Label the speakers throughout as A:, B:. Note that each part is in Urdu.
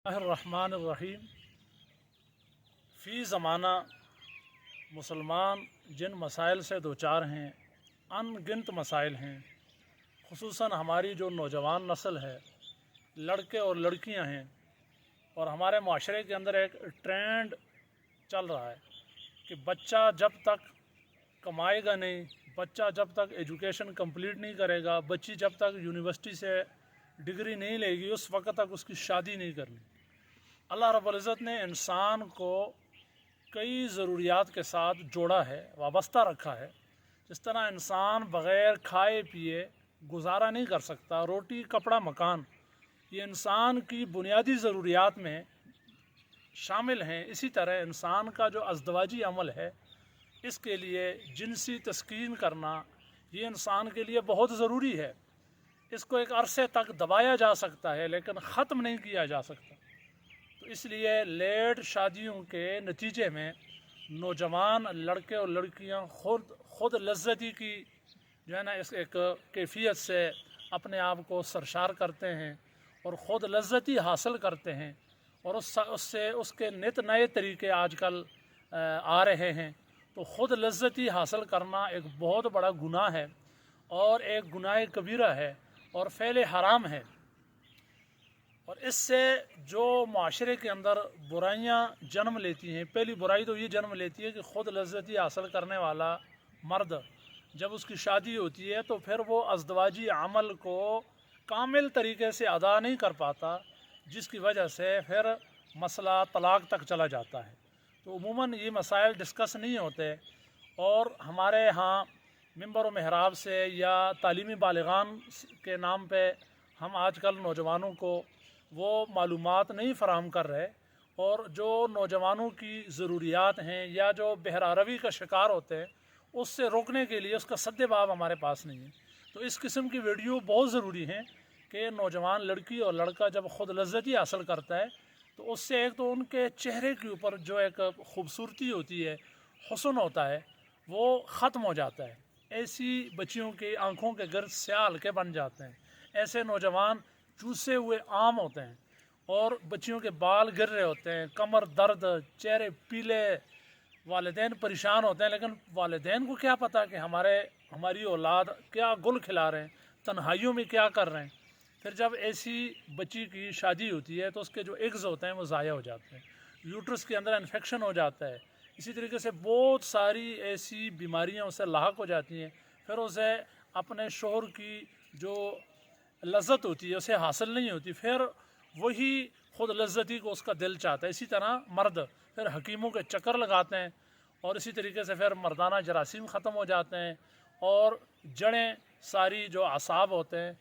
A: الرحمن الرحیم فی زمانہ مسلمان جن مسائل سے دوچار ہیں ان گنت مسائل ہیں، خصوصاً ہماری جو نوجوان نسل ہے، لڑکے اور لڑکیاں ہیں، اور ہمارے معاشرے کے اندر ایک ٹرینڈ چل رہا ہے کہ بچہ جب تک کمائے گا نہیں، بچہ جب تک ایجوکیشن کمپلیٹ نہیں کرے گا، بچی جب تک یونیورسٹی سے ڈگری نہیں لے گی، اس وقت تک اس کی شادی نہیں کرنی۔ اللہ رب العزت نے انسان کو کئی ضروریات کے ساتھ جوڑا ہے، وابستہ رکھا ہے۔ جس طرح انسان بغیر کھائے پیے گزارا نہیں کر سکتا، روٹی کپڑا مکان یہ انسان کی بنیادی ضروریات میں شامل ہیں، اسی طرح انسان کا جو ازدواجی عمل ہے، اس کے لیے جنسی تسکین کرنا یہ انسان کے لیے بہت ضروری ہے۔ اس کو ایک عرصے تک دبایا جا سکتا ہے لیکن ختم نہیں کیا جا سکتا۔ تو اس لیے لیٹ شادیوں کے نتیجے میں نوجوان لڑکے اور لڑکیاں خود لذتی کی جو ہے نا اس ایک کیفیت سے اپنے آپ کو سرشار کرتے ہیں اور خود لذتی حاصل کرتے ہیں، اور اس کے نت نئے طریقے آج کل آ رہے ہیں۔ تو خود لذتی حاصل کرنا ایک بہت بڑا گناہ ہے اور ایک گناہ کبیرہ ہے اور فعل حرام ہے، اور اس سے جو معاشرے کے اندر برائیاں جنم لیتی ہیں، پہلی برائی تو یہ جنم لیتی ہے کہ خود لذتی حاصل کرنے والا مرد جب اس کی شادی ہوتی ہے تو پھر وہ ازدواجی عمل کو کامل طریقے سے ادا نہیں کر پاتا، جس کی وجہ سے پھر مسئلہ طلاق تک چلا جاتا ہے۔ تو عموماً یہ مسائل ڈسکس نہیں ہوتے، اور ہمارے ہاں ممبر و محراب سے یا تعلیمی بالغان کے نام پہ ہم آج کل نوجوانوں کو وہ معلومات نہیں فراہم کر رہے، اور جو نوجوانوں کی ضروریات ہیں یا جو بہراروی کا شکار ہوتے ہیں اس سے روکنے کے لیے اس کا سد باب ہمارے پاس نہیں ہے۔ تو اس قسم کی ویڈیو بہت ضروری ہیں کہ نوجوان لڑکی اور لڑکا جب خود لذتی حاصل کرتا ہے تو اس سے ایک تو ان کے چہرے کے اوپر جو ایک خوبصورتی ہوتی ہے، حسن ہوتا ہے، وہ ختم ہو جاتا ہے۔ ایسی بچیوں کی آنکھوں کے گرد سیاہ حلقے بن جاتے ہیں، ایسے نوجوان چوسے ہوئے عام ہوتے ہیں، اور بچیوں کے بال گر رہے ہوتے ہیں، کمر درد، چہرے پیلے، والدین پریشان ہوتے ہیں، لیکن والدین کو کیا پتہ کہ ہماری اولاد کیا گل کھلا رہے ہیں، تنہائیوں میں کیا کر رہے ہیں۔ پھر جب ایسی بچی کی شادی ہوتی ہے تو اس کے جو ایگز ہوتے ہیں وہ ضائع ہو جاتے ہیں، یوٹرس کے اندر انفیکشن ہو جاتا ہے، اسی طریقے سے بہت ساری ایسی بیماریاں اسے لاحق ہو جاتی ہیں، پھر اسے اپنے شوہر کی جو لذت ہوتی ہے اسے حاصل نہیں ہوتی، پھر وہی خود لذتی کو اس کا دل چاہتا ہے۔ اسی طرح مرد پھر حکیموں کے چکر لگاتے ہیں، اور اسی طریقے سے پھر مردانہ جراثیم ختم ہو جاتے ہیں، اور جڑیں ساری جو اعصاب ہوتے ہیں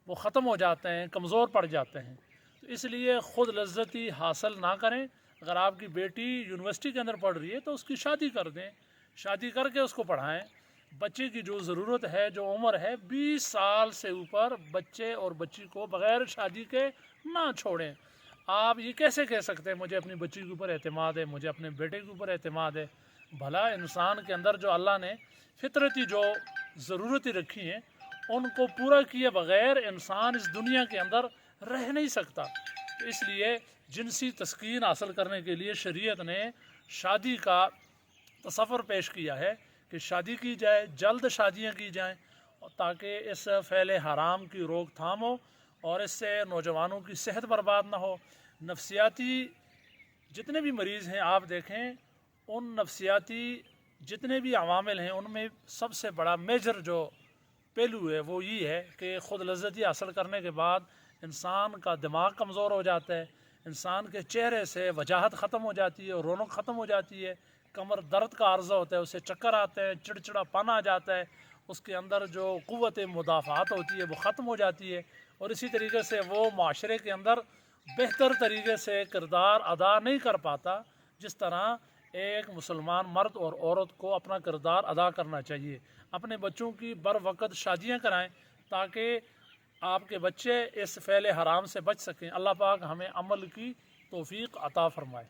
A: وہ ختم ہو جاتے ہیں، کمزور پڑ جاتے ہیں۔ تو اس لیے خود لذتی حاصل نہ کریں۔ اگر آپ کی بیٹی یونیورسٹی کے اندر پڑھ رہی ہے تو اس کی شادی کر دیں، شادی کر کے اس کو پڑھائیں۔ بچے کی جو ضرورت ہے، جو عمر ہے 20 سال سے اوپر، بچے اور بچی کو بغیر شادی کے نہ چھوڑیں۔ آپ یہ کیسے کہہ سکتے ہیں مجھے اپنی بچی کے اوپر اعتماد ہے، مجھے اپنے بیٹے کے اوپر اعتماد ہے؟ بھلا انسان کے اندر جو اللہ نے فطرتی جو ضرورتیں رکھی ہیں ان کو پورا کیے بغیر انسان اس دنیا کے اندر رہ نہیں سکتا۔ اس لیے جنسی تسکین حاصل کرنے کے لیے شریعت نے شادی کا تصور پیش کیا ہے کہ شادی کی جائے، جلد شادیاں کی جائیں، تاکہ اس فعل حرام کی روک تھام ہو اور اس سے نوجوانوں کی صحت برباد نہ ہو۔ نفسیاتی جتنے بھی مریض ہیں آپ دیکھیں، ان نفسیاتی جتنے بھی عوامل ہیں ان میں سب سے بڑا میجر جو پہلو ہے وہ یہ ہے کہ خود لذتی حاصل کرنے کے بعد انسان کا دماغ کمزور ہو جاتا ہے، انسان کے چہرے سے وجاہت ختم ہو جاتی ہے، رونق ختم ہو جاتی ہے، کمر درد کا عرضہ ہوتا ہے، اسے چکر آتے ہیں، چڑچڑا پن آ جاتا ہے، اس کے اندر جو قوت مدافعات ہوتی ہے وہ ختم ہو جاتی ہے، اور اسی طریقے سے وہ معاشرے کے اندر بہتر طریقے سے کردار ادا نہیں کر پاتا، جس طرح ایک مسلمان مرد اور عورت کو اپنا کردار ادا کرنا چاہیے۔ اپنے بچوں کی بر وقت شادیاں کرائیں تاکہ آپ کے بچے اس فعل حرام سے بچ سکیں۔ اللہ پاک ہمیں عمل کی توفیق عطا فرمائے۔